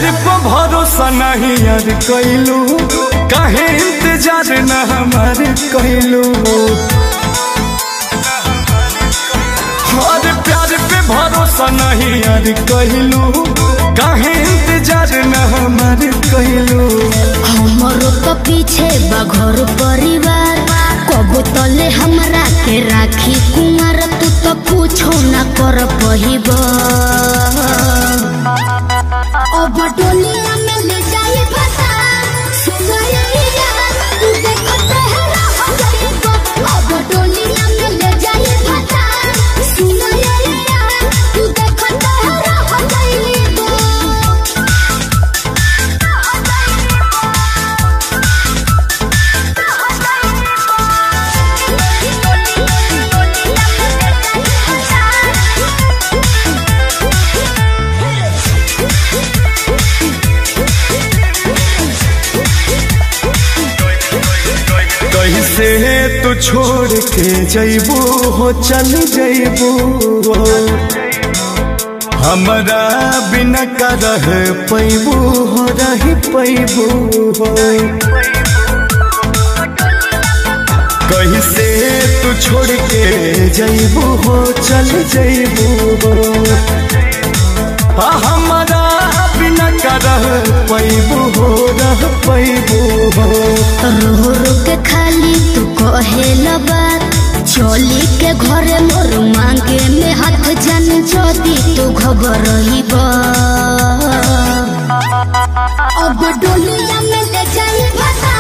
प्यार पर भरोसा नहीं यार कैलू, काहे इंतजार न हमार कैलू। और प्यार पे भरोसा नहीं यार कैलू, काहे इंतजार न हमार कैलू। हमारो तो पीछे बघर परिवार, कब तले हमरा के राखी कुमार। तू तो पूछो न कर पहिबा, अब डोलिया में ले जाई भता। सुनाया तू देखो तेरा हो जाएगा, अब डोलिया में ले जाई भता। सुनाया तू देखो तेरा हो जाएगा। कैसे तू छोड़ के जैबू हो, चल जैबू हमरा बिना का रह पैबू हो, रह पैबू हो। कैसे तू छोड़ के जैबू हो, चल जैबू हो हमरा बिना का रह पैबू हो, रह पैबू हो। रो रो के खाली तू कहेला बात, चली के घरे मोर मांगे में हाथ जान जदी तू घबराइबा। अब डोलिया में ले जाई भता।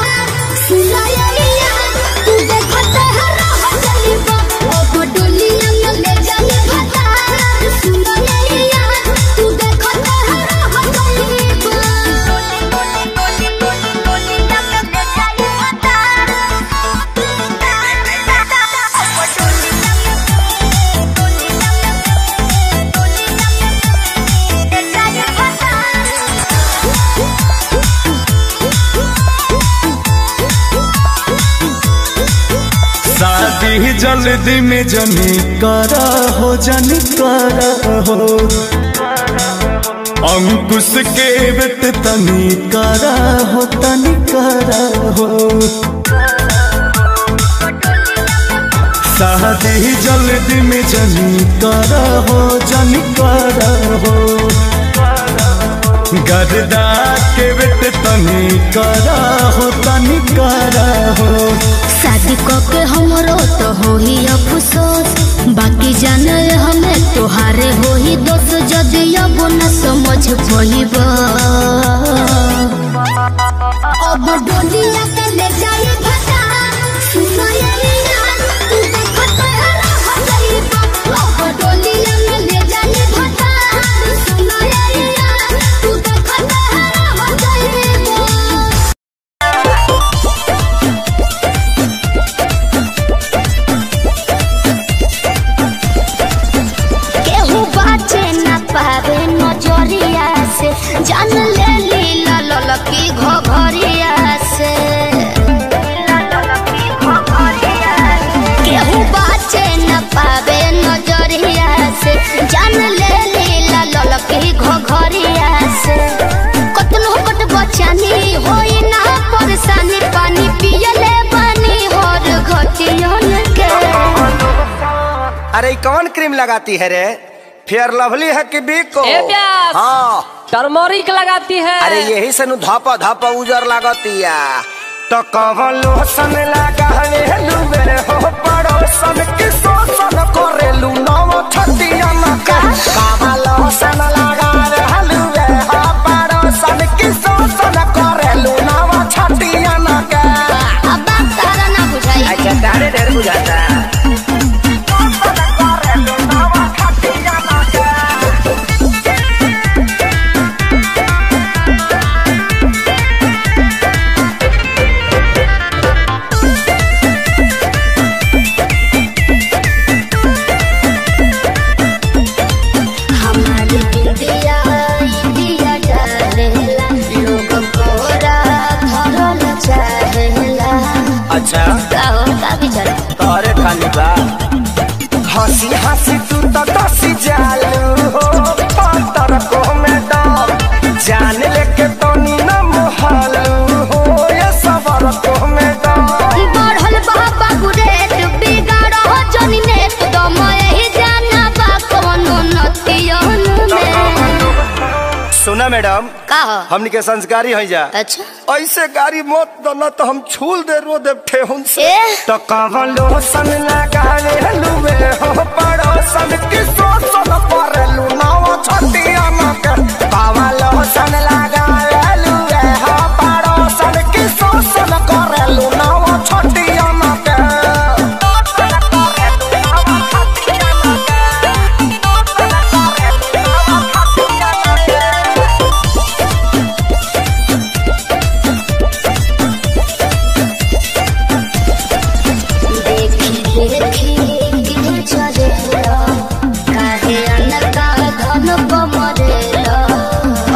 सुनाया तू देखो तेरा हो जाइबा, अब डोलिया में ले जाई भता। सुनाया तू देखो तेरा हो जाइबा। शादी जल्दी में जनी करा हो, जनी करा हो। अंकुश के बेट तनी करा हो, तनी करा हो। शादी जल्दी में जनी करा हो, जनी करा हो। गर्दा के बेट तनी करा हो, तनी करा हो। शादी के हमरो तो हो ही अफसोस, बाकी जाने हमें तोहारे हो ही दोस्त। जदि अब न समझ पाइबा, अब डोलिया के ले जाई भता। सुनाया तू देखो तेरा हो जाइबा, अब डोलिया में ले जाई भता। सुनाया तू देखो तेरा हो जाइबा। पावे नजरिया से जान ले लीला ललकी घघरिया से। केहू बाचे न पावे नजरिया से, जान ले लीला ललकी घघरिया से। कतनो कट बचानी होई ना परेशानी, पानी पियले बानी हर घटियन के। अरे कौन क्रीम लगाती है रे? फेयर लवली है कि बिको? हाँ टर्मरिक लगाती है। अरे यही से धापा धापा उजर लागतिया। तो कवन लोशन लगा लुबे हो पड़ोसन की शोषण करेलू नव छतिया मका। कवन लोशन लगा लुबे हो पड़ोसन की शोषण करेलू नव छतिया मका। अब बात तारा ना बुझाई। अच्छा तारे ढेर बुझाता। हंसी हंसी तू तो दसी जालू हो, पत्थर को में दम जान ले सुना मैडम का हो? हमनी के संस्कारी है जा। अच्छा ऐसे गाड़ी मत दो तो हम छूल दे रो दे ठेहुन से। तो कवलो सन लगावे लुवे हो पड़ोसन की सोसन परलू नाव छटिया मके कवलो सन लगावे लुवे हो पड़ोसन की सोसन करलू नाव छटिया मके।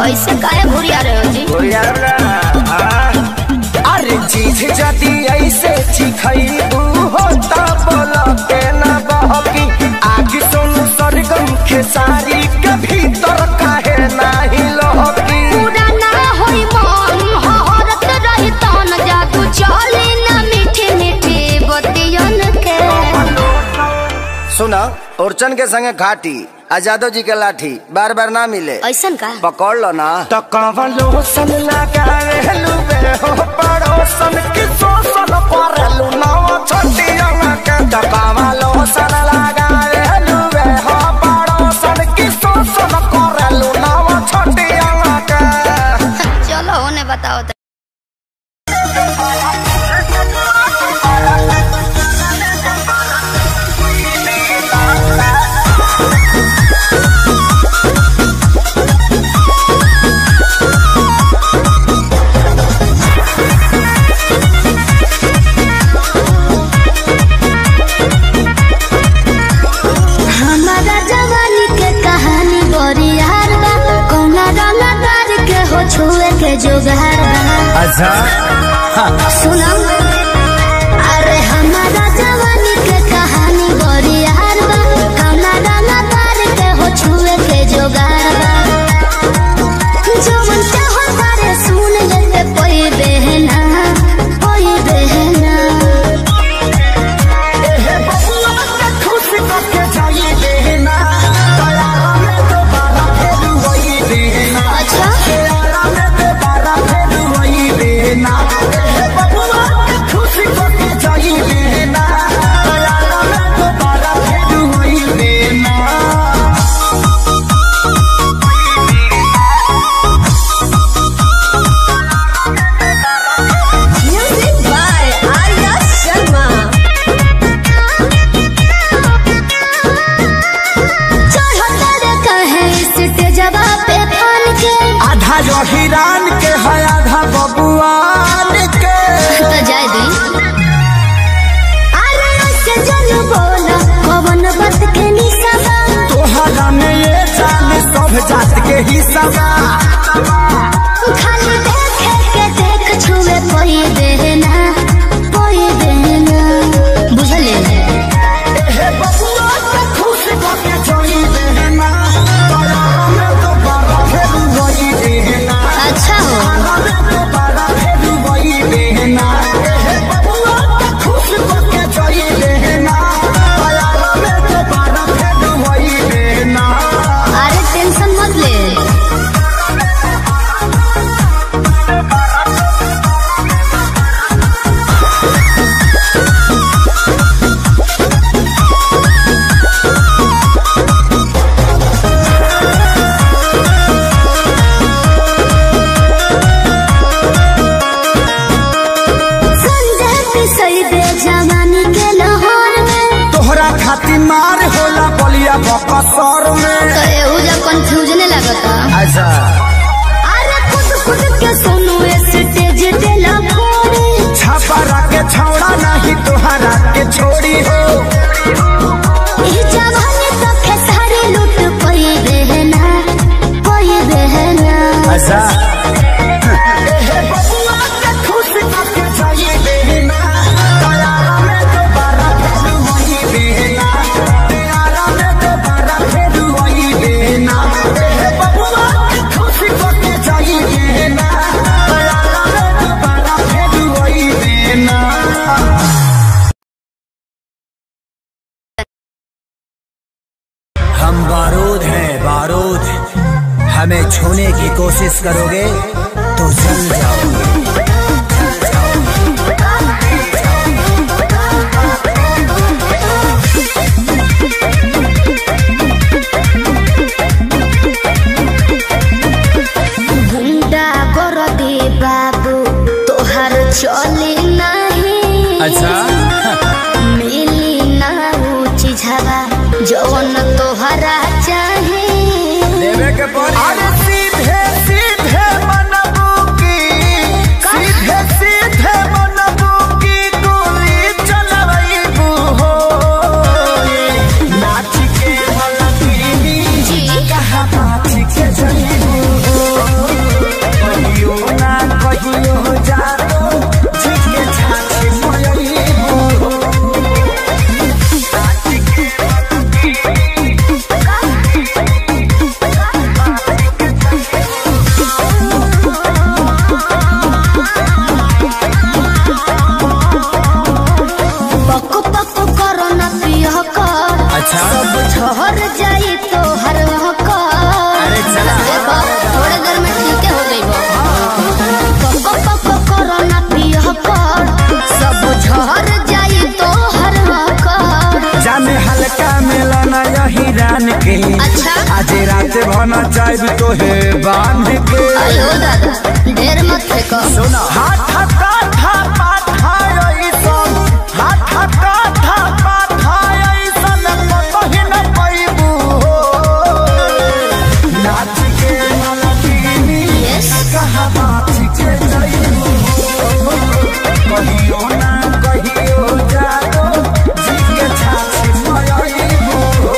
ऐसे काहे घुरिया रहे हो जी? अरे चीज जदी ऐसे चिखैबू होता बोला के ना बहकी आगे सोनू सरगम खेसारी के भीतर काहे नाही लहकी। पूरा ना होई मन हरत रही तन जादू चले ना मीठी मीठी बतियन के। सुना ओरचन के संगे घाटी आजादो जी के लाठी बार बार ना मिले ऐसन का पकड़ लो ना। तो कवलो सन लगावे लुवे हो पड़ोसन की सोसन परलू नाव छटिया मके। तो कवलो सन लगावे लुवे हो पड़ोसन की सोसन करलू नाव छटिया मके। चलो होने बताओ तो। छुए के जुगार अच्छा सुना अरे हमारा जवानी के कहानी बड़ी यार बा कौना गाना तार के हो छुए के जुगार जो मन चाहो तारे सुन लेते कोई बहना कोई बहना। एहे बबुआ के खुश करके जाई देना तया में दोबारा फिर वही देना। अच्छा हिरान के है आधा बबुआन के तो जाए दी। अरे उससे जनु बोला कौन बात के निशाबा तोहरा में ये जान सब जात के हिस्सा खाली देखे के देख छुए कोई देना कोई देना बुझले। एहे बबुआ के खुश करके जाई देना तोरा में तो बड़ा फिर वही देना। अच्छा हो अरे टेंशन मत ले। खाती मार होला बलिया बकसर में तो एहू जा कंफ्यूजन लगता। अच्छा अरे खुद के सुनो स्टेज देला फोड़ी छापा के छौड़ा नहीं तोहरा के छोड़ी हो। ई जवानी तो खेसारी लूट कोई बहना कोई बहना। अच्छा हमें छूने की कोशिश करोगे तो जल जाओगे। गुंडा गोरदी बाबू तोहर चली नहीं। अच्छा मिली ना ऊंची झवा जौन तोहरा चाहे देवे के पड़ी। अरे सीधे सीधे मनबू की सीधे सीधे मनबू की गोली चलबू हो नाच के मलबी जी कहाँ नाच के जइबू हो कहियो ना कहियो जानो झिके छाछे मयबू हो नाच के पको पको करो ना पिया कर। अच्छा। सब झहर जाई तो हर अरे चला। थोड़े देर में ठीक हो गई पको पको करो ना पिया कर। सब झहर जाई तो हर जाने हल्का मिलना यही रान के। अच्छा। आज रात भना चाहे तो है बांध के। अयो दादा ढेर मत फेंको। सुना हाथ काथा पाथाई सन हाथ काथा पाथाई सन कतहि न पैबू हो नाच के मलबी यस कहाँ नाच के जइबू हो कहियो ना कहियो जानो झिके छाछे मयबू हो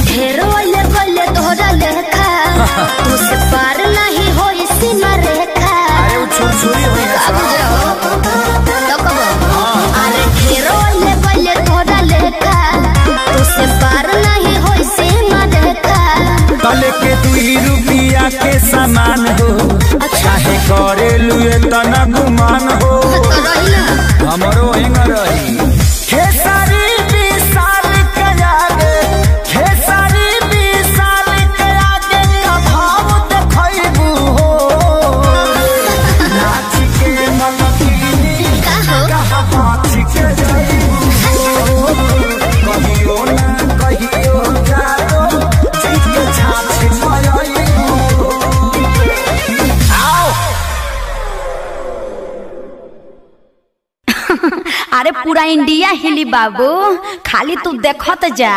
ढेरो वाले बोले तोहरा लेखा तुझसे पार नहीं हो सीमा रेखा। अरे वो छुरछुरी हुई है अब जाओ तो कब अरे ढेरो वाले बोले तोहरा लेखा तुझसे पार नहीं हो सीमा रेखा। तले के 2 रुपया के सामान हो चाहे करे लुए तना गुमान हो तो रही ना हमरो हिंग रही। खेसारी विशाल के आगे खेसारी विशाल के आगे का भाव देखैबू हो नाच के मलबी का हो कहाँ नाच के जइबू हो कहियो ना कहियो जानो झिके छाछे मयबू हो आओ अरे पूरा इंडिया हिली बाबू, खाली तू देखत जा।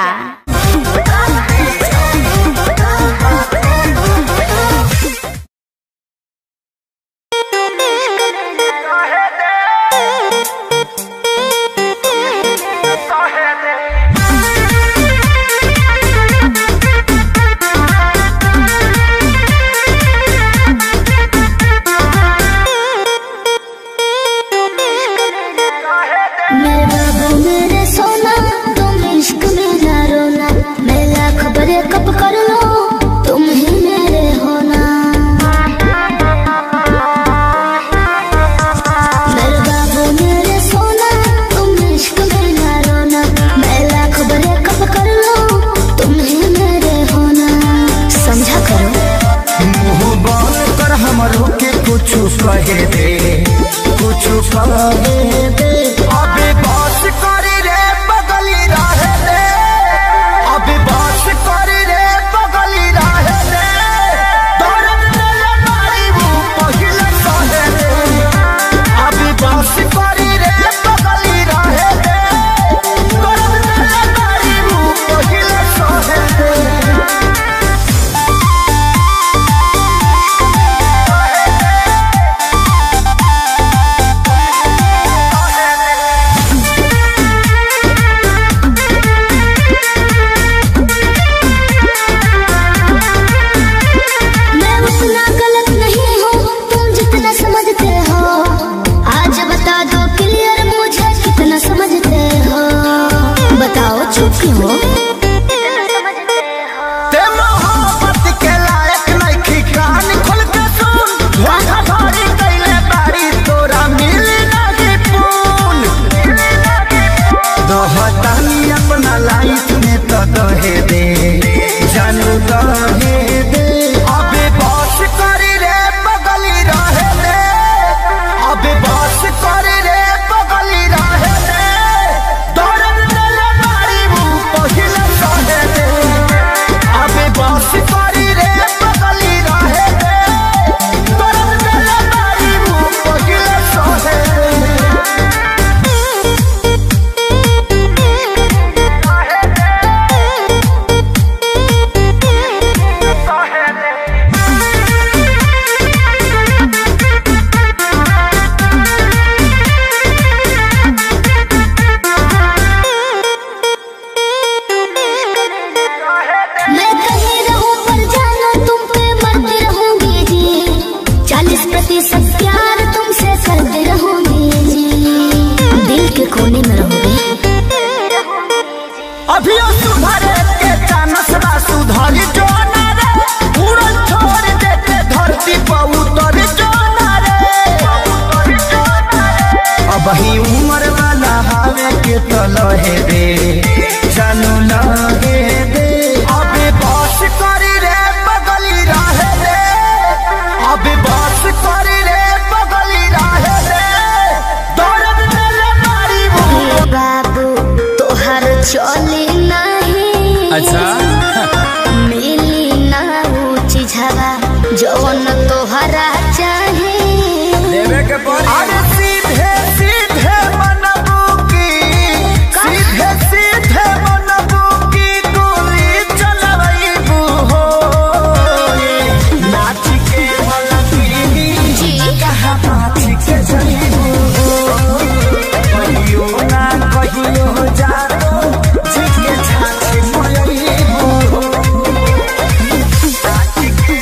मेरे बाबू मेरे सोना तुम इश्क में ना रोना। मैं लाख बड़े कप कर लो तुम ही मेरे होना। मेरे बाबू मेरे सोना तुम इश्क में ना रोना। मैं लाख बड़े कप कर लो तुम ही मेरे होना। समझा करो मुँह बंद कर हमरो के कुछ कहे दे कुछ कहे दे अबे बस चुप क्यों हो? ते मोहब्बत के लायक नहीं कान खोल के सुन धोखा धड़ी कैले बारी तोरा मिली नहीं पून दोहतानी अपना लाइफ में तो दहे दे जानू दहे दे अबे बस करी रे बगली रहे दे अबे बस करी रे बगली रहे दे दौड़न ले मारी मुंह पहिले सहे दे अबे बस करी रे बगली रहे दे दौड़न ले मारी मुंह पहिले सहे दे मैं कहीं रहूं पर जानो तुम पे मरती रहूंगी जी 40% प्यार तुमसे करते रहूंगी जी दिल के कोने में रहूंगी अभी सुधरे के चानस बा सुधरी जो ना रे उड़न छोड़ देते धरती पर उतर जो ना रे अब ही उम्र वाला हवे के तो लहे दे जानू लहे दे अबे बस करी रे बगली रहे दे अबे बस करी रे बगली रहे दे दौड़न ले मारी हे बाबू तोहर चली नहीं अच्छा मिली ना ऊंची झवा जौन तोहरा चाहे देवे के पड़ी अरे सीधे सीधे मनबू की सीधे सीधे मनबू की गोली चलवैबू हो नाच के मलबी जी कहाँ नाच के जईबू हो कहियो ना कहियो जानो जिसके छाछी मयईबू हो नाच के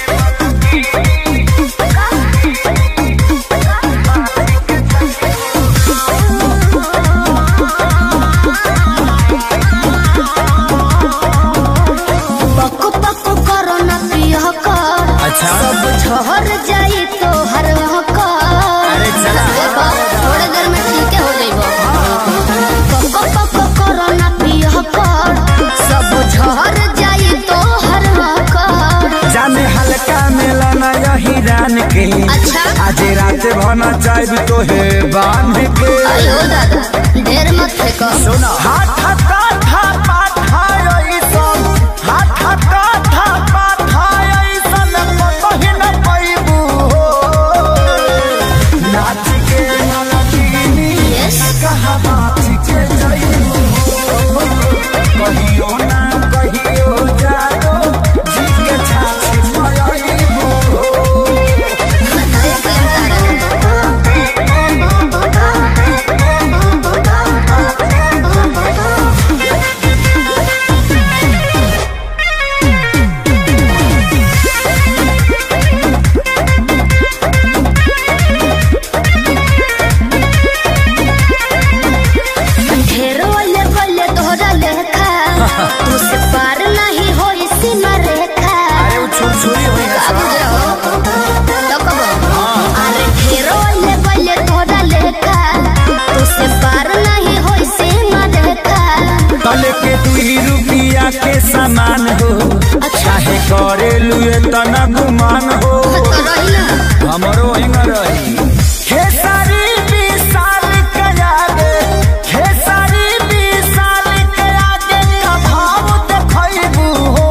पको पको करो ना पियो कर अच्छा सब झहर जाई तो हर कर अरे चला थोड़े देर में ठीक हो जाइबो पको पको करो ना पियो कर सब झहर जाई तो हर कर जाने हल्का मिलना यही रान के अच्छा आज रात भना चाहे तो है बांध के अयो दादा देर मत फेंको सुना हाथ काथा पाठाई सन हाथ काथा पाठाई सन कतही न पैबू हो नाच के मलबी यस कहाँ नाच के जईबू हो कहियो ना कहियो जानो जी के छाछी मयईबू हो ढेरो ले बोले तोहरा लेखा तुझसे पार नहीं हो सीमा रेखा अरे वो छुरछुरी हुई है बाबू जाओ तो कबो अरे ढेरो ले बोले तोहरा लेखा तुझसे पार नहीं हो सीमा रेखा तले के 2 रुपया के सामान हो चाहे करे लुए तना गुमान हो तो रही ना हमरो हिंग रही खेसारी 20 साल के आगे खेसारी 20 साल के आगे का भाव देखैबू हो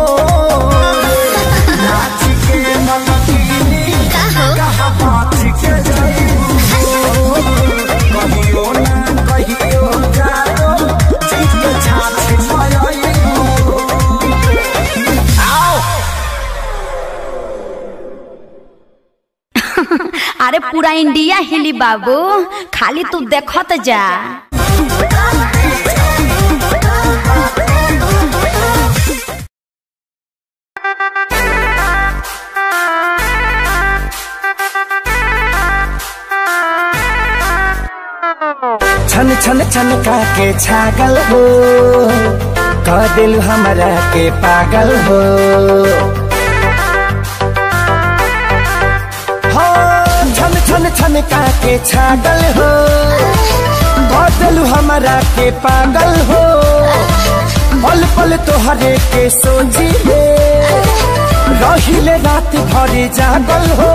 नाच के मलबी का हो कहाँ नाच के जईबू हो कहियो ना कहियो जानो जिसके छाछी मयईबू हो आओ अरे पूरा इंडिया हिली बाबू खाली तू देखत जा छन छन छन का के छागल हो कह दिल हमरा के पागल हो। हाँ छन छन छन का के छागल हो, कह दिल हमरा के पागल हो। पल पल तोहरे के सोची रहिले रात भरे जागल हो।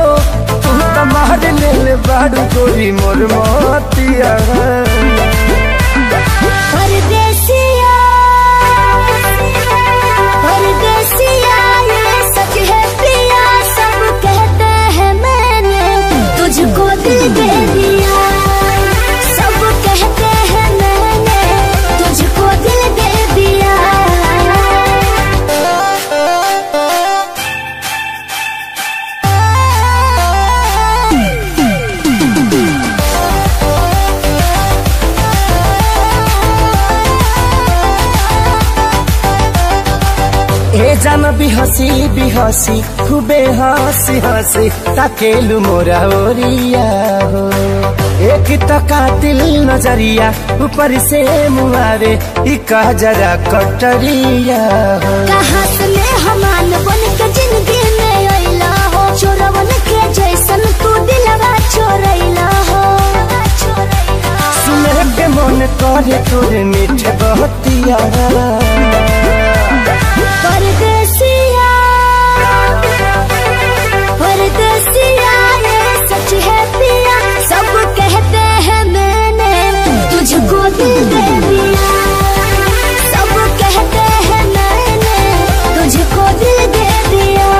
तू तो मार ले बाड़ू गोरी मोर मोतिया। परदेसिया परदेसिया ये सच है पिया, सब कहते हैं मैंने तुझको दिल दे दिया। सब कहते हैं मैंने तुझको दिल दे दिया। ए जान बिहसी खूबे हंसी हंसी ताकेलु मोरा ओरिया हो। एक तो कातिल नजरिया ऊपर से मुआरे इका जरा कटरिया हो। कहाँ से मेहमान बन के जिंदगी में अइला हो, चोरवन के जैसन तू दिलवा चोरैला हो। सुने के मन करे तोरे मीठे बहतिया। परदेसिया परदेसिया ये सच है पिया, सब कहते हैं मैंने तुझको दिल दे दिया। सब कहते हैं मैंने तुझको दिल दे दिया।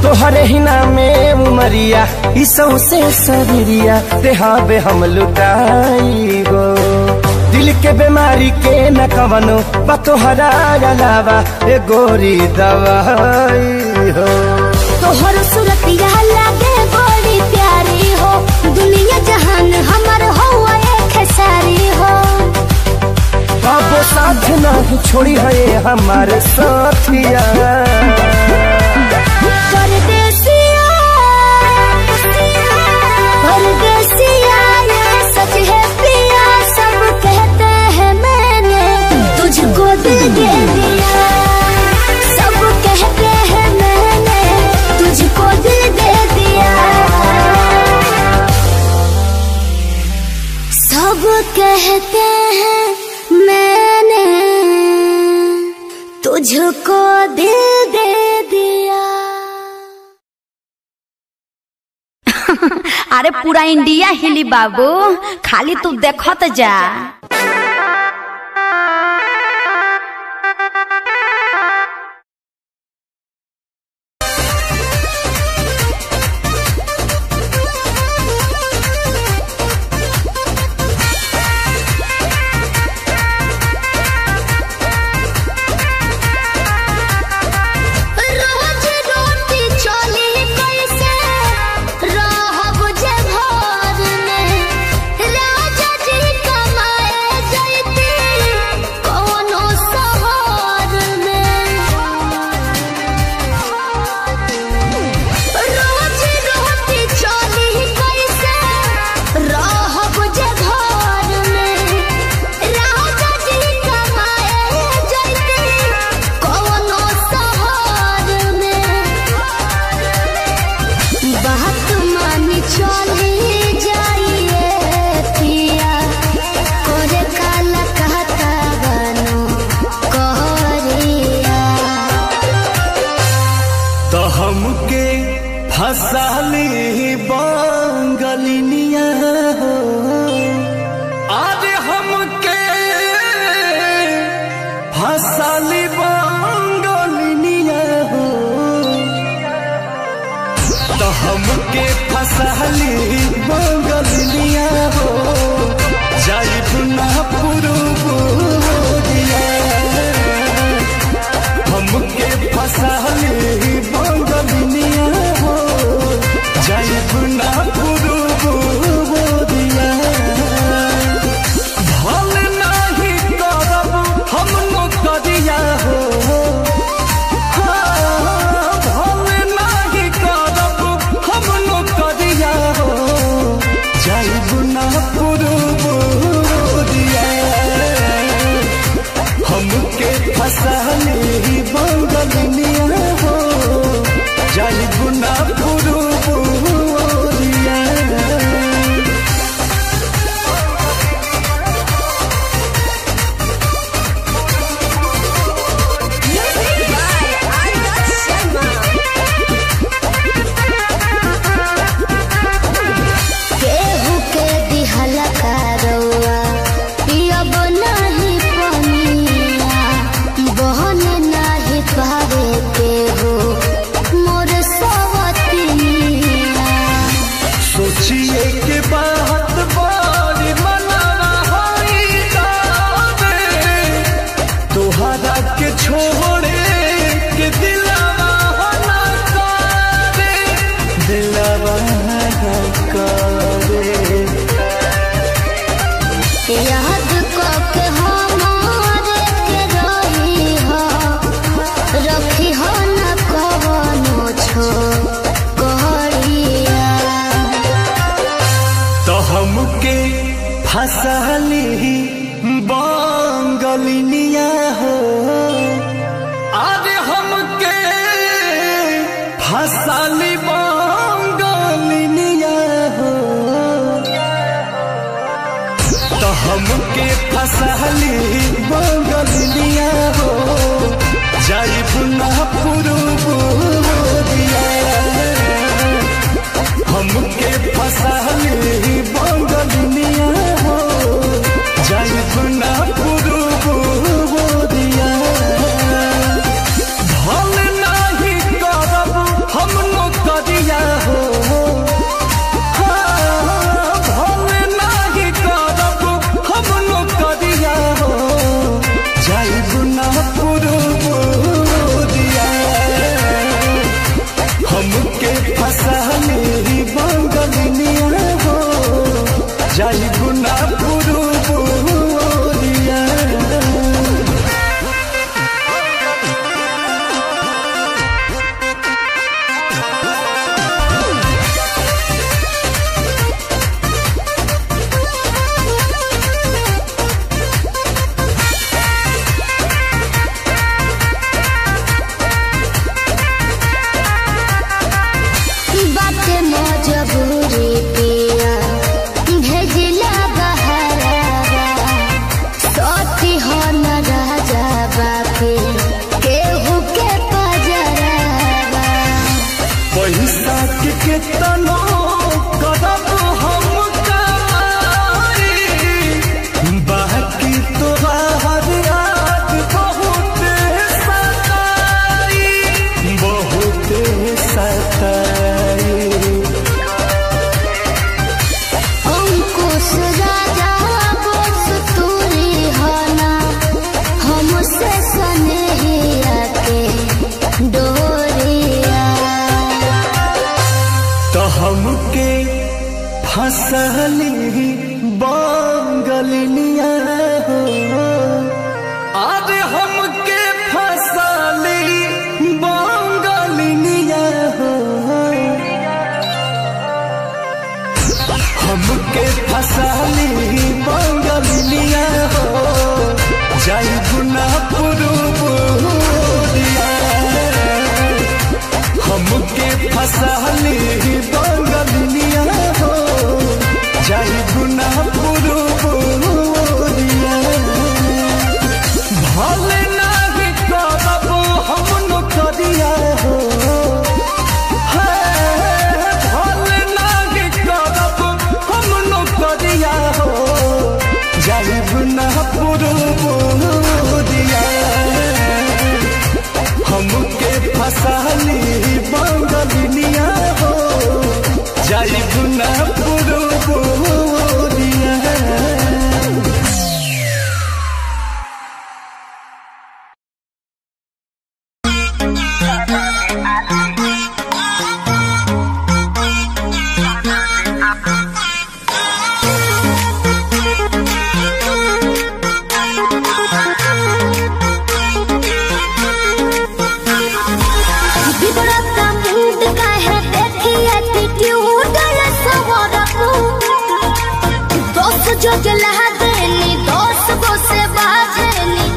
तोहरे ही नामे उमरिया इसौ से शरीरिया देहाबे हम लुटाई गो। दिल के बीमारी के न कवनो बा तोहरा अलावा ए गोरी दवाई हो। तोहर सूरतिया लागे बड़ी प्यारी हो, दुनिया जहान हमर हो एक सारी हो। बाबो साथ नहीं छोड़ी है हमारे साथिया। परदेसिया परदेसिया ये सच है पिया, सब कहते हैं मैंने तुझको दिल दे दिया। सब कहते हैं मैंने तुझको दिल दे दिया। सब कहते हैं मैंने तुझको दिल दे दिया। अरे पूरा इंडिया हिली बाबू, खाली तू देखत जा। रोज रोटी चोली कैसे रहब जे घर में, राजा जी कमाए जैती कोनो शहर में। रोज रोटी चोली कैसे रहब जे घर में, राजा जी कमाए जैती कोनो शहर में। बात मानी चली जाइए पिया, करे काला कहता बनो कहरिया। तो हमके फसाली बंगलिनिया हो। आज हमके फसाली बंगलिनिया हो। तो हमके फसाली बंगलिनिया हो। जाई पुना पुरुबुदिया हमके फसा के छोड़े के दिलवा ना करे, दिलवा ना करे। याद करके हमारे के रही हो, रखी हो न कवनो छोकरिया। तो हमके फसली बंगलिनिया हो, अरे हमके फसली बंगलिनिया हो। तो हमके फसली बंगलिनिया हो, जाइब ना पुरुबुरिया। हमके फसली बंगलिनिया हो, जाइब ना पुरुबुरिया। भल नहीं करब हम नौकरिया हो, भल नहीं करब हम नौकरिया हो, जाइब ना पुरुबुरिया। हमके फसली बंगलिनिया हो, जाइब ना पुरुबुरिया। बाटे मजबूरी पिया भेजिला बहरावा, सोती हो न राजा बापे केहू के पजरावा। पैसा के केतनो करब हम कमाई, बाकी तोहार याद बहुत सताई, बहुत सताई। अंकुश राजा बोस तूरी होना, हमसे स्नेहिया के डोरिया। तो हमके फसली बंगलिनिया हो, अरे हमके फसली बंगलिनिया हो। हमके फसली बंगलिनिया हो, जाइब ना पुरुबुरिया। हमके फसली बंगलिनिया हो, जाइब ना पुरुबुरिया। भले नहीं करब हम नौकरिया हो, भले नहीं करब हम नौकरिया हो, जाइब ना पुरुबुरिया। हमके फसली बंगलिनिया हो, जाइब ना पुरुबुरिया। बिगड़ता मूड का है देखी एटीट्यूड सवरकू। दोस्त जो जला देनी दोस्त वो से बाजेनी,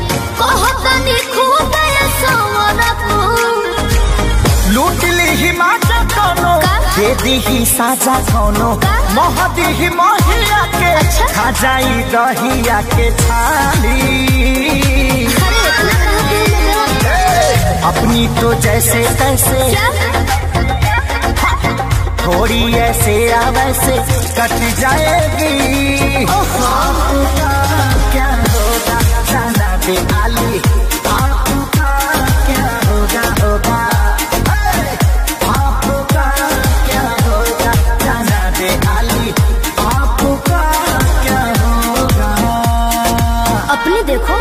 कहतनी खूब सवरकू। लूट ली ही माचा कोनो, दे दी ही साजा कोनो, मोह दी ही मोहिया के, खा जाई दहिया के छाली। अपनी तो जैसे तैसे, थोड़ी ऐसे या वैसे कट जाएगी। आपका क्या होगा जाना दे आली, आपका क्या होगा होगा। आपका क्या होगा जाना दे आली, आपका क्या होगा। अपने देखो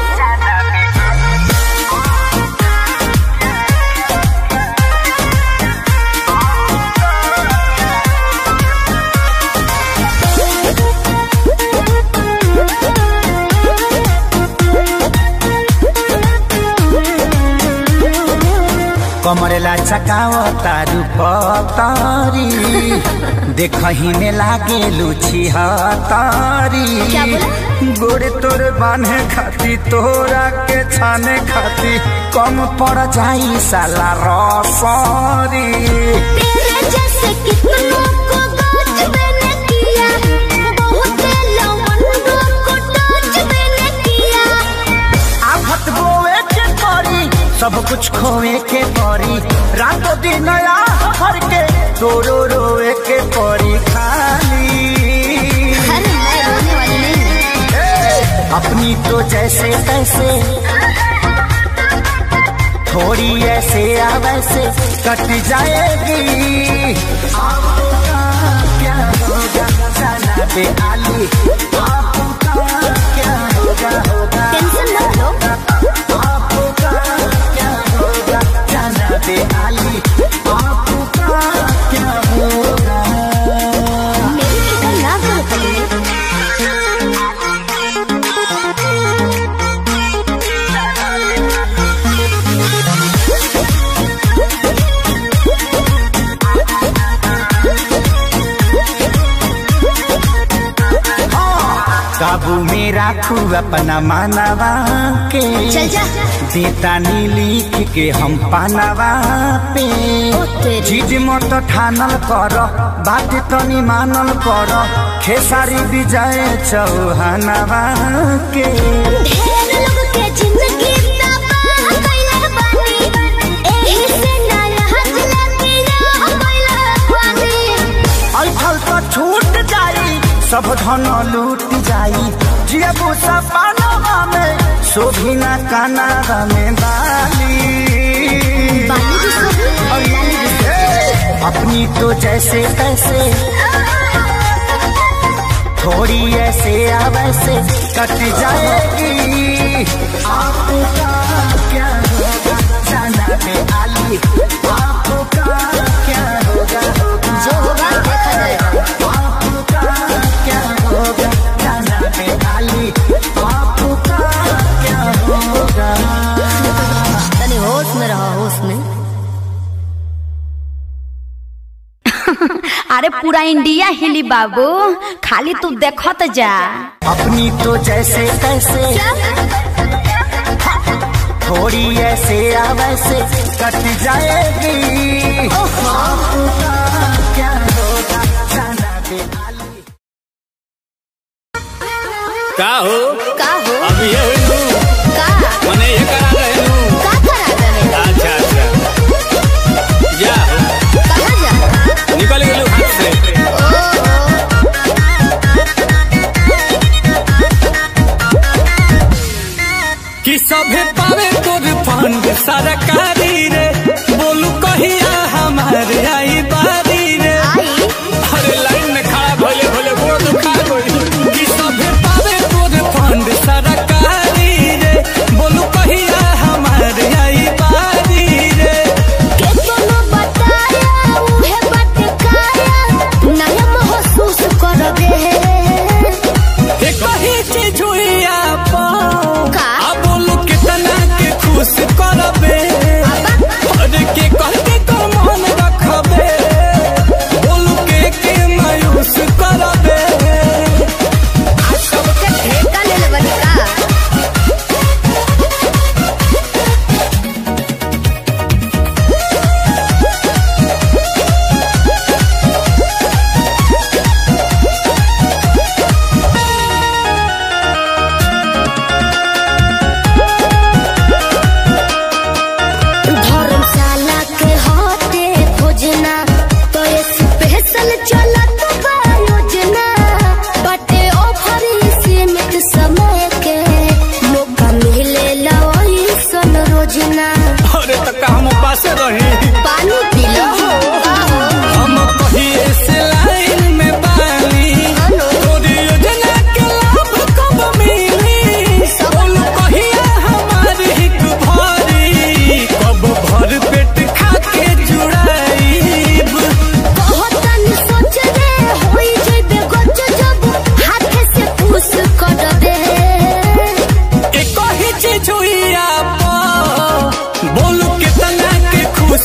कमरेला चकाओ तारू पतारी देखही में लागे लुची हतारी गोड़े तोर बांधे खाती तोरा के छाने खाती कम पड़ जाई साला रसरी। तेरे जैसे कितनों को गाज मैंने किया, बहुत लवंडों को टच मैंने किया। आफत बोए के परी सब कुछ खोए के परी रातों दिन हर के तोरो रोए के परी खाली। अरे मैं रोने वाली नहीं हूँ। अपनी तो जैसे तैसे थोड़ी ऐसे या वैसे कट जाएगी। आपका क्या होगा जाना पे आली, आपका क्या होगा टेंशन मत लो। आपका क्या होगा जाना पे आली, आपका क्या होगा। मेरी फिक्र ना करो कलीले। काबू में राखू अपना मानवा के, चल जा। देता नी लिख के हम पानवा पे। चीज मत ठानल कर बात तनी मानल कर खेसारी विजय चौहानवा के। ढेर लोग के जिंदगी तबाह कइले बानी, एही से ना यहाँ जिंदगी कइले बानी। ऐठल तो छूट जाई सब धन लूट जाई, जियबू सपनवा में शोभिना कानावा में बाली। बाली भी सोभी और लाली भी सोभी। अपनी तो जैसे तैसे थोड़ी ऐसे या वैसे कट जाएगी। आपका क्या होगा जाना पे आली, आपका क्या होगा जो होगा देखा जाएगा। आपका क्या होगा जाना पे आली, आपका क्या होगा। तनी होश में रहो, होश में। अरे पूरा इंडिया हिली बाबू, खाली तू देखत जा। अपनी तो जैसे तैसे थोड़ी ऐसे या वैसे कट जाएगी। आपका क्या होगा जाना पे आली। का हो का अब ये हुई का मने ये करा रहे हूँ। का करा रहे? अच्छा अच्छा जा कहाँ जा? निकल गए हाथ से। कि सभे पावे तोर फंड सरकारी रे, बोलू कहिया हमारे आई बारी रे। अरे लाइन में खड़ा भोले भोले गोड़ दुखा गई। कि सभे पावे तोर फंड सरकारी रे, बोलू कहिया हमारे आई बारी रे। केतनो बताया उहे बात काया, नया महसूस करबे। कही चीज हुई आप का? अब बोलू कितना के खुश करबे। अरे के कह के तो मन रखबे, बोलू के मायूस करबे। आज सबके ठेका ले ले बनी का? धर्मशाला के होते खोजना तो ये स्पेशल चलत बा योजना। बटे ऑफर सीमित समय के मौका मिले लाई सन रोजना। अरे तक हम पास रही पानी पी लो हम कहिए से लाइन में बानी। तोरी योजना के लाभ कब मिली, बोलू कहिया हमारी हिक भरी। कब भर पेट खा के जुड़ाईब। बहुतन सोच रे होई जइबे गच जब हाथ से पूछ कर दे। एक ही चीज हुई आप, बोलू कितना के खुश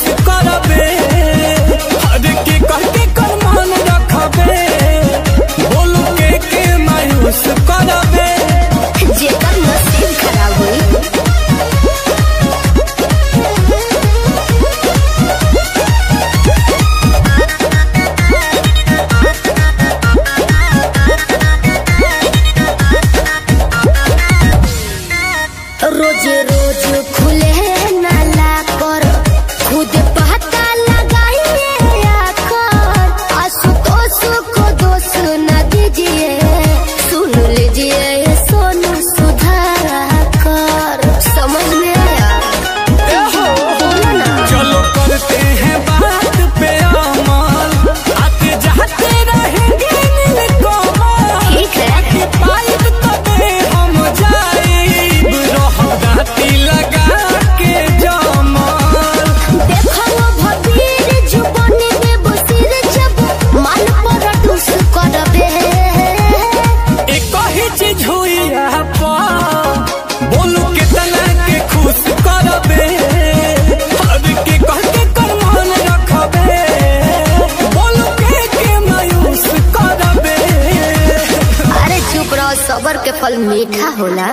होला।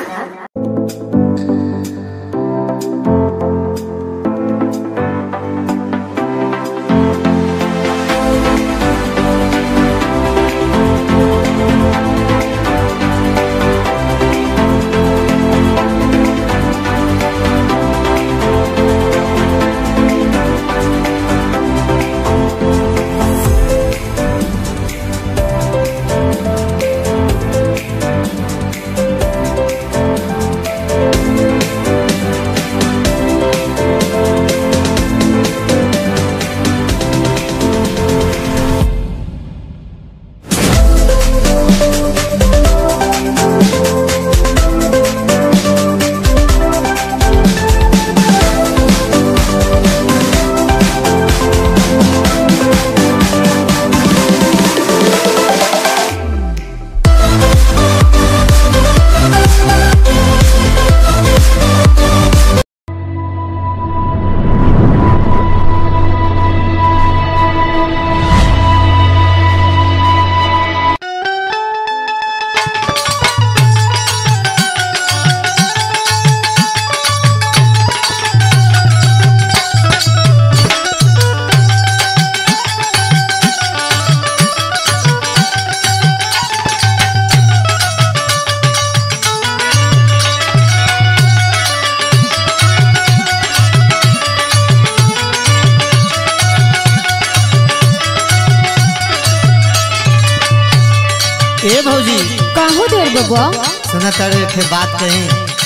ए भौजी काहो देर बबुआ? सुना तारे के बात कही।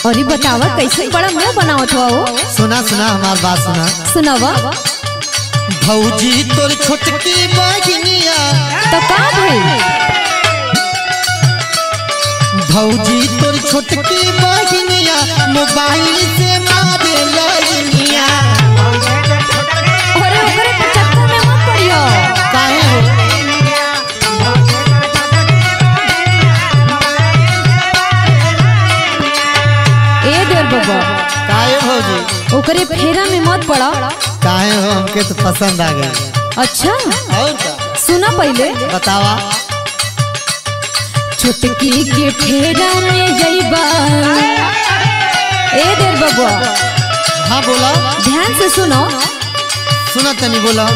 अरे बतावा कैसे बड़ा मुंह बनावत हो? सुना सुना हमार बात सुना। सुनावा। भौजी तोर छोटकी बहिनिया तो का भइल? भौजी तोर छोटकी बहिनिया मोबाइल से मारे लइनिया। अरे ओकरे के चक्कर में मत पड़ियो। काहे हो? ए देर बबुआ काहे भौजी? ओकरे फेरा में मत पड़ा। काहे हो? हमके तो पसंद आ गई। अच्छा और का? सुना पहले बतावा। छुटकी के फेरा में जइबा। ए देर बबुआ हाँ बोला। ध्यान से सुनो। सुना तनी बोला।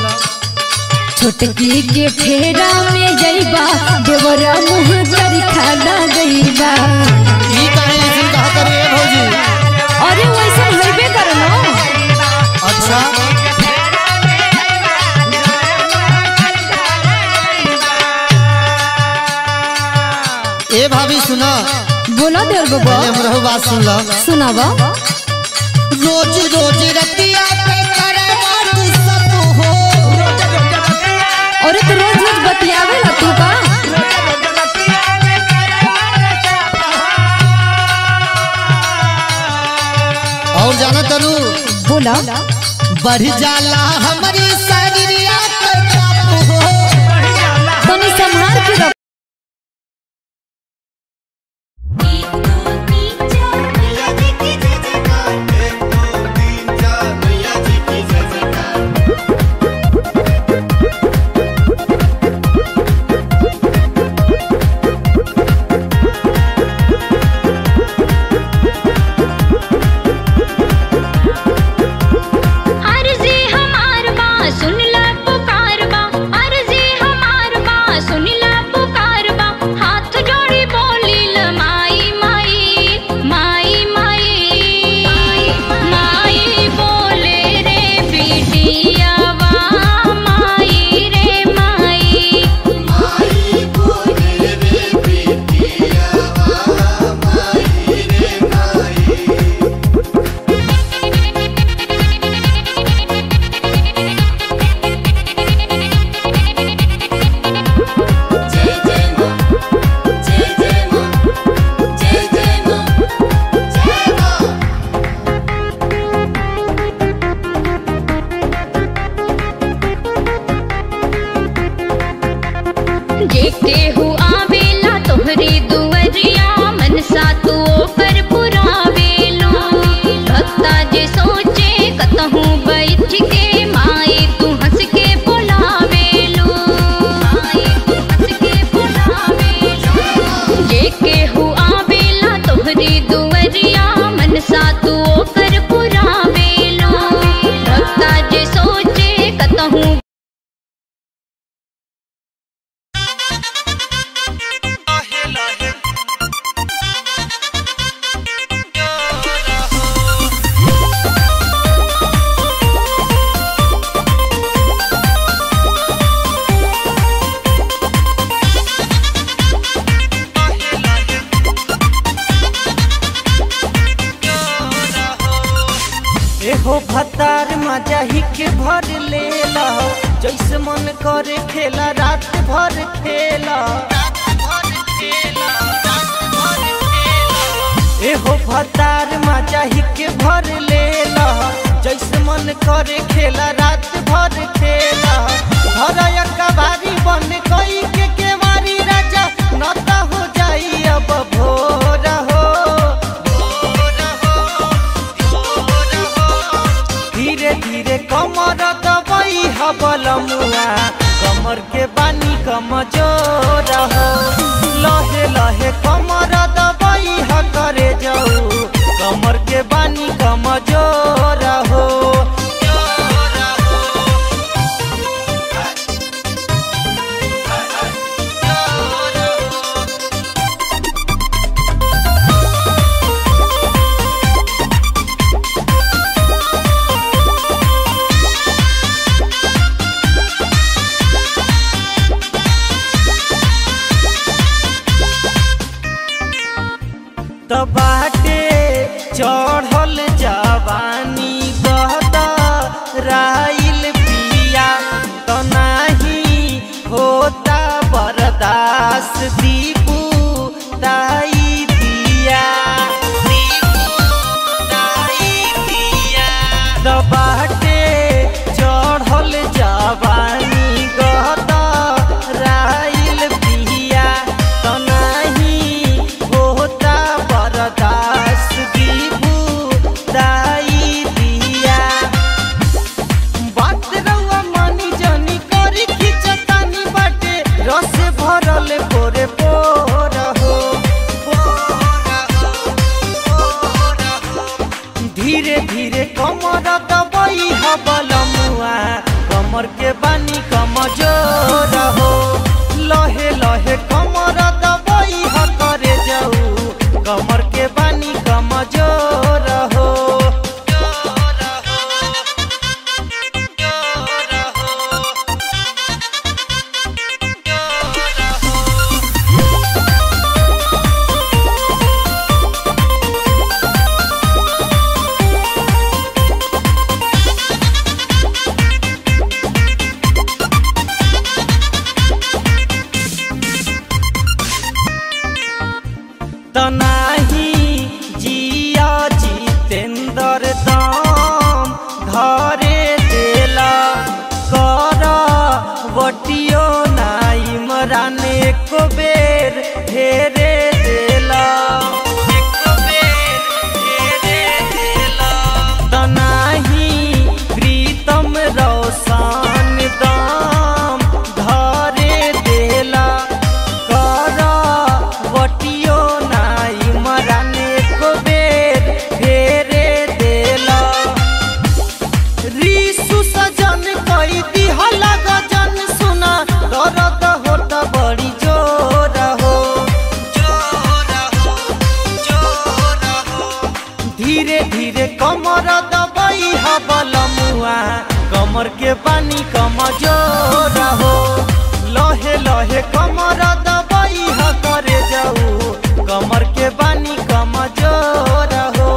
छुटकी के फेरा में जइबा देवरा मुँह कर खाना गइबा। ई काहे ऐसे कहा करे भौजी? अरे वैसे होइबे करलो। अच्छा ए भाभी सुना। बोला देर बबुआ। पहले हमरो बात सुन लो। सुनावा। रोज रोज रतिया पे करे बात सब हो। अरे तो रोज रोज बतियावे ला तू का? और जाना तनु बोला। बढ़ जाला हमारी शरीरिया पे चाप हो। तनी संभाल के रख। अर्जी हमार बा सुन ला पुकार बा। अर्जी हमार बा सुन ला पुकार। भतार मजा ही के भर लेला, जैसे मन करे खेला रात भर खेला। एहो भतार मजा ही के भर लेला, जैसे मन करे खेला रात भर खेला। भरया कबारी बन गई के केवारी राजा नता हो जाई अब भोर हो। धीरे धीरे कमर दबाई हबल मुआ, कमर के बानी कमजोर हो। लहे लहे कमर दबाई ह करे जाऊ, कमर के बानी कमजोर हो। बाटे चढ़ल जवानी गहदा राइल पिया, तो नहीं होता बर्दाश्त दीपू ताई दिया। तो बाटे चढ़ल जवानी गहदा राइल पिया, तो नहीं होता बर्दाश्त दीपू दाई दिया। बात रउआ मानी जानी करी खिचतानी बाटे, रस भरल पोरे पोर हो। धीरे धीरे कमर दबाई हबल मुआ, कमर के बानी कमजोर हो। लहे लहे कमर दबाई ह करे जाऊ, कमर के बानी कमजोर हो। तनाही जिया जितेंद्र दाम घरे देला, कर बटियो नाई मरान एक बेर फेरे देला। तनाही प्रीतम रोशन दाम घरे देला, कर बटियो नाई मरान एक बेर फेरे देला। रीसु सजन कई दिहला गजन सुना, दर्द होता बड़ी जोर हो। धीरे धीरे कमर दबाई हबल मुआ, कमर के बानी कमजोर हो। लहे लहे कमर दबाई ह करे जाऊ, कमर के बानी कमजोर हो।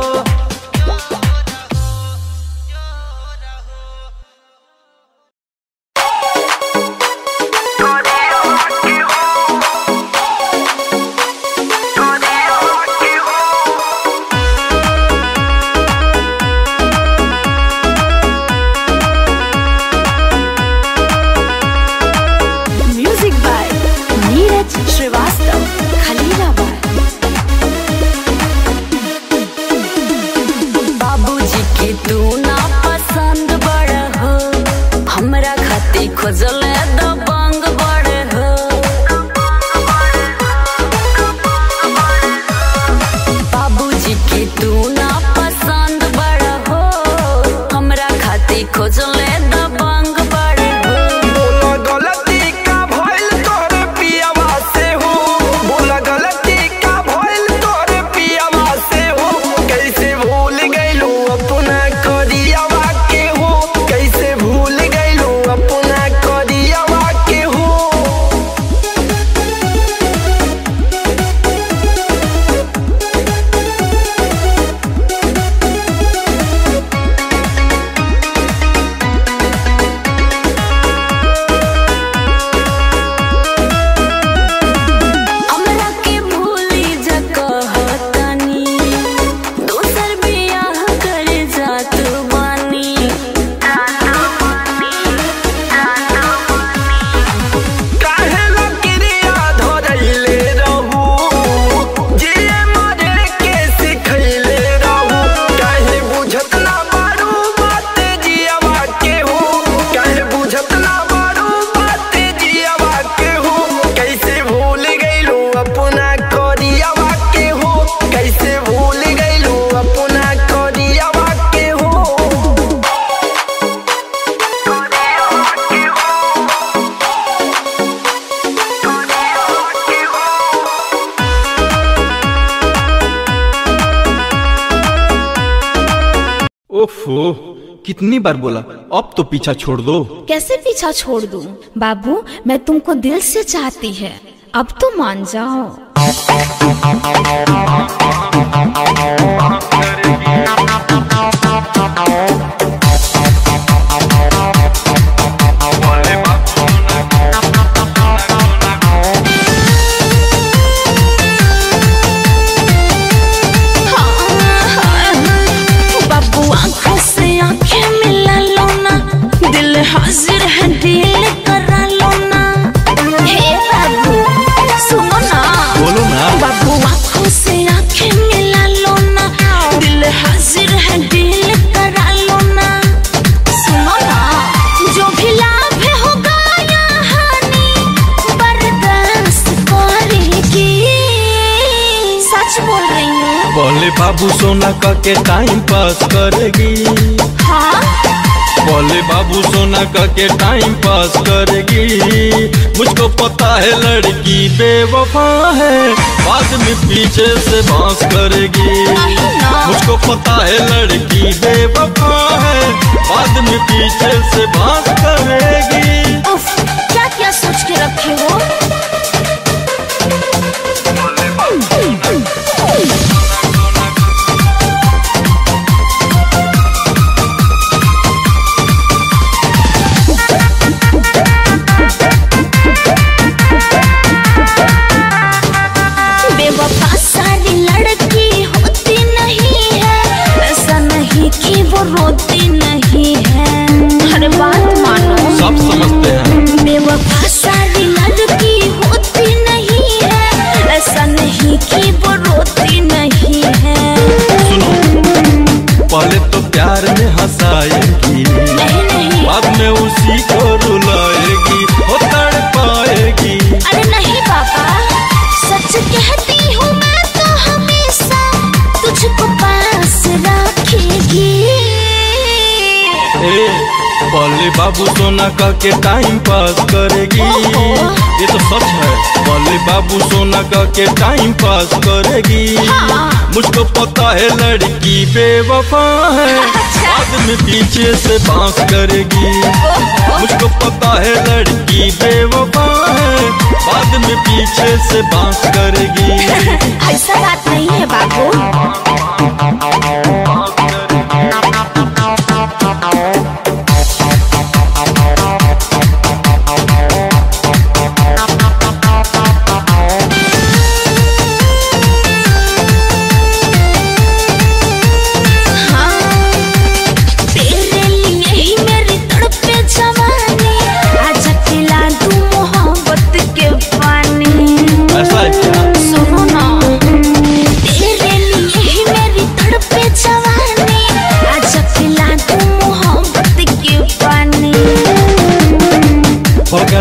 Music by Neeraj Shrivastava, Khalilabad. बाबूजी की तू ना पसंद बड़ हो, हमरा खाती खोजल दबंग बड़ हो। बाबूजी की तू ना पसंद बड़ हो, हमरा खाती खोजल दबंग बड़ हो। बोला गलती का भइल तोरे पियावा से हो, बोला गलती का भइल तोरे पियावा से हो। कैसे भूल गइलू अपना करियावा के हो, कैसे भूल गइलू अपना करियावा के हो। ओहो, कितनी बार बोला, अब तो पीछा छोड़ दो। कैसे पीछा छोड़ दूं? बाबू मैं तुमको दिल से चाहती है, अब तो मान जाओ। हाजिर है डील करा लो ना। हे बाबू सुनो ना, बोलो ना। बाबू आँखों से आँखें मिला लो ना, दिल हाजिर है डील करा लो ना। सुनो ना, जो भी लाभ होगा या हानि बर्दाश्त करेगी। सच बोल रही हूँ। बोले बाबू सोना का के टाइम पास करेगी। हाँ बोले बाबू सोना का के टाइम पास करेगी। मुझको पता है लड़की बेवफा है, बाद में पीछे से बांस करेगी। मुझको पता है लड़की बेवफा है, बाद में पीछे से बांस करेगी। उफ, क्या क्या सोच के रखे हो? बेवफा सारी लड़की होती नहीं है, ऐसा नहीं कि वो रोती नहीं है। हर बात मानो, सब समझते हैं। बेवफा सारी लड़की होती नहीं है, ऐसा नहीं कि वो रोती नहीं है। सुनो, पहले तो प्यार में हंसाएगी, नहीं बाद में उसी को रुलाएगी, वो तड़पाएगी। अरे नहीं पापा, सच कहती हूँ मैं तो हमेशा तुझको पास रखेगी। बोले बाबू सोना का के टाइम पास करेगी। ये तो सच है। बोले बाबू सोना का के टाइम पास करेगी। मुझको पता है लड़की बेवफा है, बाद में पीछे से बांस करेगी। मुझको पता है लड़की बेवफा है, बाद में पीछे से बांस करेगी। ऐसा बात नहीं है बाबू।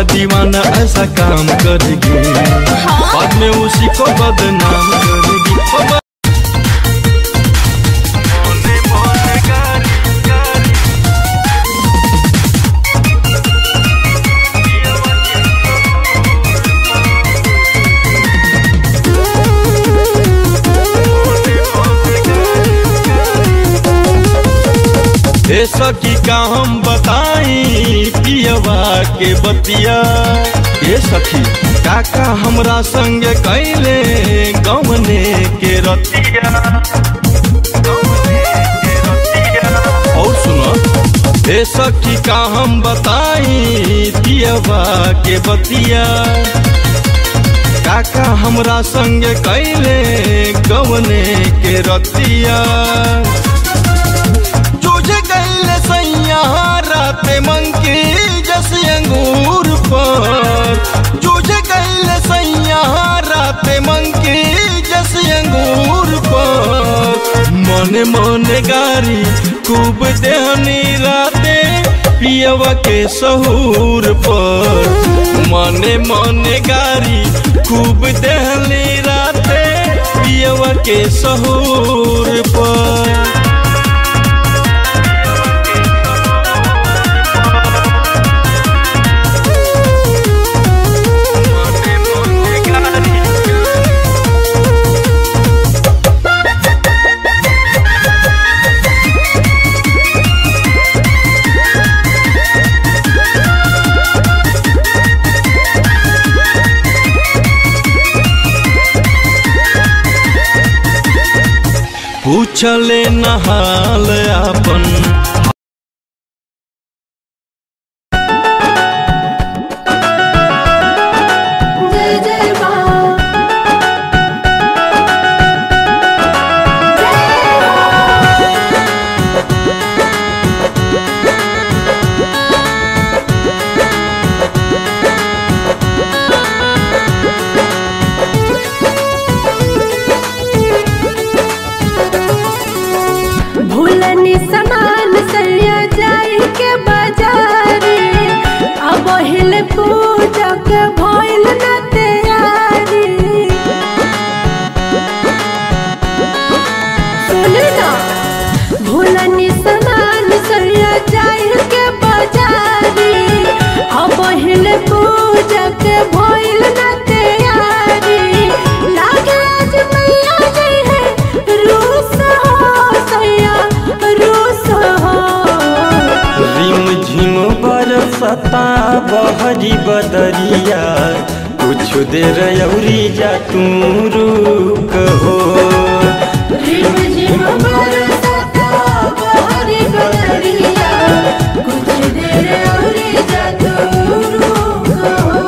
दीवाना ऐसा काम करेगी, बाद में उसी को बदनाम करेगी। सखी का हम बताई पियवा के बतिया। ये सखी काका हमरा संग कैले गवने के रतिया। और सुनो, ये सखी का हम बताई पियवा के बतिया। काका हमरा संग कैले गवने के रतिया। सैया राते मंकी जस अंगूर पर, जूझे गैल सैया राते मंकी जस अंगूर पर। मन मन गारी खूब देहनी राते पियवा के सहूर पर। मन मन गारी खूब देहनी राते पियवा के सहूर पर। पूछले नहाल अपन भूलनी समान सैया जाई के बाजारे अब हिल पूजा के भइल न तैयारी सुन ना भूलनी समान सैया जाई के बाजारे अब हिल पूजा के भइल न तैयारी लागे आज मैया गई है रूस झिम बरसता बहरी बदरिया कुछ देर अउरी जा तू रुक हो झिम बरसता बहरी बदरिया कुछ देर अउरी जा तू रुक हो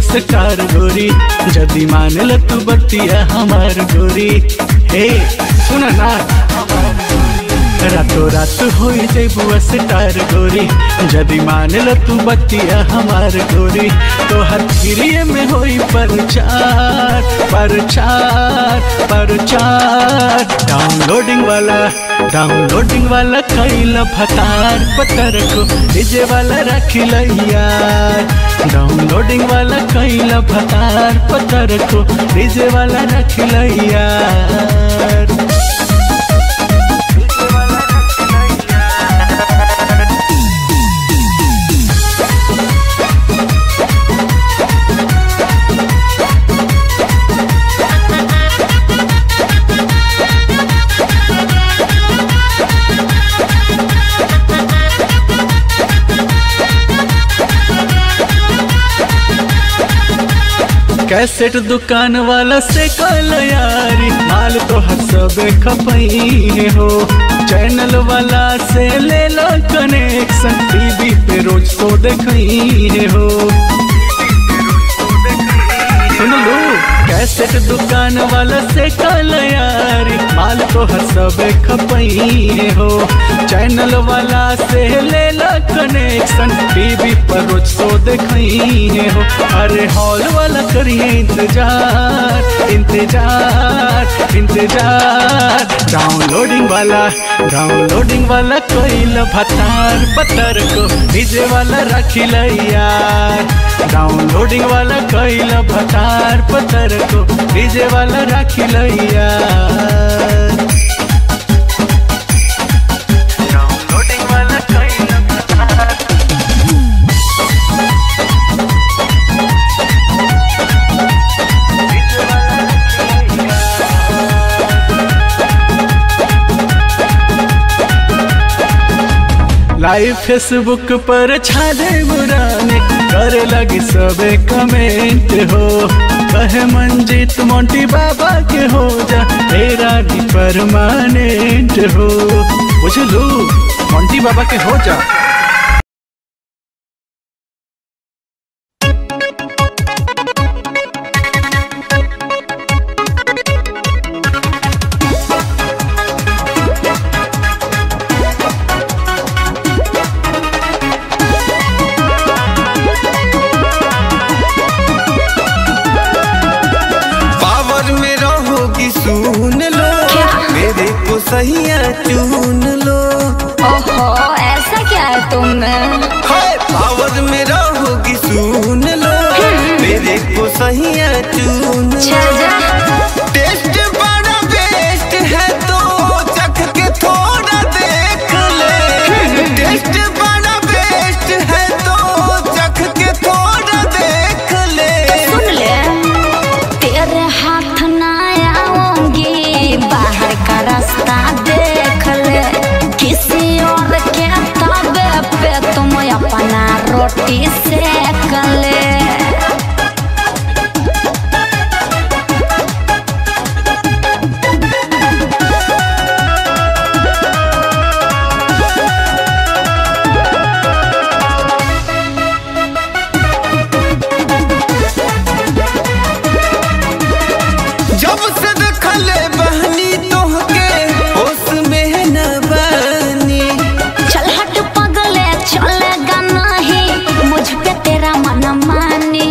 स्टार गोरी जदी मान ल तू बतिया हमार गोरी हे सुना ना रातों रात हो जेबू स्टार गोरी जदी मान ल तू बतिया हमार गोरी तो हर फिरिए में होई परचार परचार परचार डाउनलोडिंग वाला कैल भतार पतर को डीजे वाला रख यार डाउनलोडिंग वाला कैल भतार पतर को डीजे वाला रख यार कैसेट दुकान वाला से कल यारी माल तो हर सब खपई हो। चैनल वाला से ले लो कनेक्शन टीवी पे रोज तो देखई हो। सुन लो कैसेट दुकान वाला से कल यारी माल तो हर सब खपई हो। चैनल वाला से ले लो कनेक्शन टीवी पर रोज तो देखई हो। अरे हॉल वाला करिए इंतजार इंतजार इंतजार। डाउनलोडिंग वाला कोइल भतार पत्थर को डीजे वाला रखिल यार। डाउनलोडिंग वाला कोइल भतार पत्थर को डीजे वाला रखिल यार। डाउनलोडिंग वाला कोइल भतार लाइव फेसबुक पर छाले बुराने करे लगी सबे कमेंट हो। कहे मंजीत मोंटी बाबा के हो जा तेरा भी परमानेंट हो। बुझलू मोंटी बाबा के हो जा। सहिया चुन लो। ओहो ऐसा क्या है तुम में? पावर में रहोगी सुन लो मेरे को सहिया चुन लो। टेस्ट बड़ा बेस्ट है तो चख के थोड़ा देख ले। टेस्ट बड़ा बेस्ट है तो चख के थोड़ा देख ले। तो सुन ले तेरे हाथ ना आऊंगी बाहर का रास्ता देख ले। किसी और के ताबे पे तुम अपना रोटी सेक ले। जब से देखले बहनी तोहके होश में न बनी। चल हट पगले चलेगा नहीं मुझ पे तेरा मन मानी।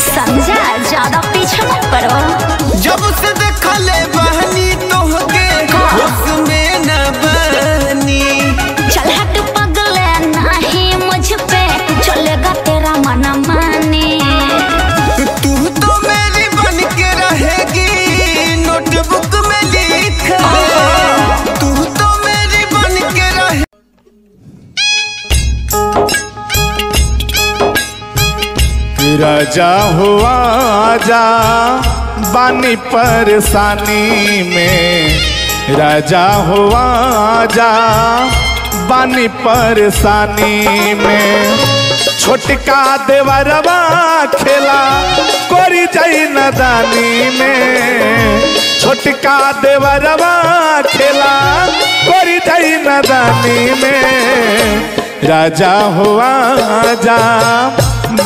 समझा ज्यादा पीछे मत पड़ो। जब से देखले बहनी तोहके होश में न बनी। चल हट पगले नहीं मुझ पे चलेगा तेरा मन मानी। तू तो मेरी बन के रहेगी नोटबुक में लिख ले। तू तो मेरी बन के रहे। राजा हुआ जा बानी परेशानी में। राजा हुआ जा बानी परेशानी में। छोटका देवरवा खेला कोरी जाई नदानी में। छोटका देवरवा खेला कोरी जाई नदानी में। राजा हुआ जा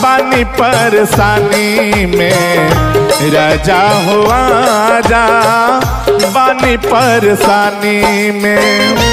बानी परेशानी में। राजा हुआ जा बानी परेशानी में।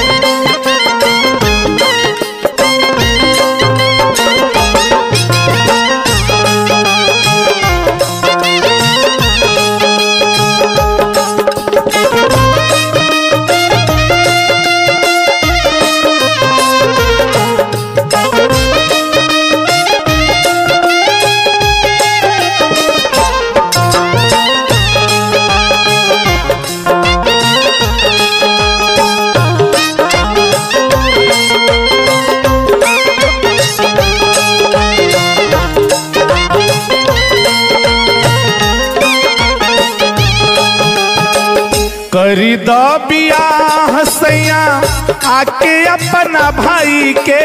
करी दो बियाह सैया आके अपना भाई के।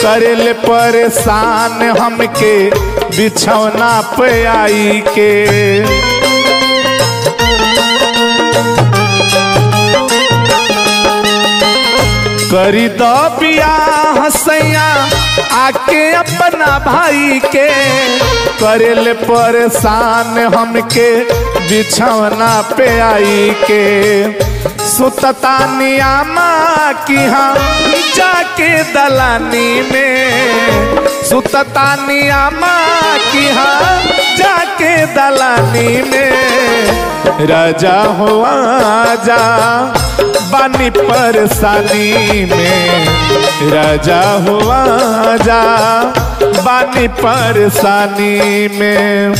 करेले परेशान हमके बिछौना पे आई के। करी दो बियाह सैया आके अपना भाई के, करेले परेशान हमके बिछौना पे आई के। सुतता नियामा की हाँ जाके दलानी में, सुतता नियामा की हाँ जाके दलानी में। राजा हो आजा बानी परेशानी में, राजा हो आजा बानी परेशानी में।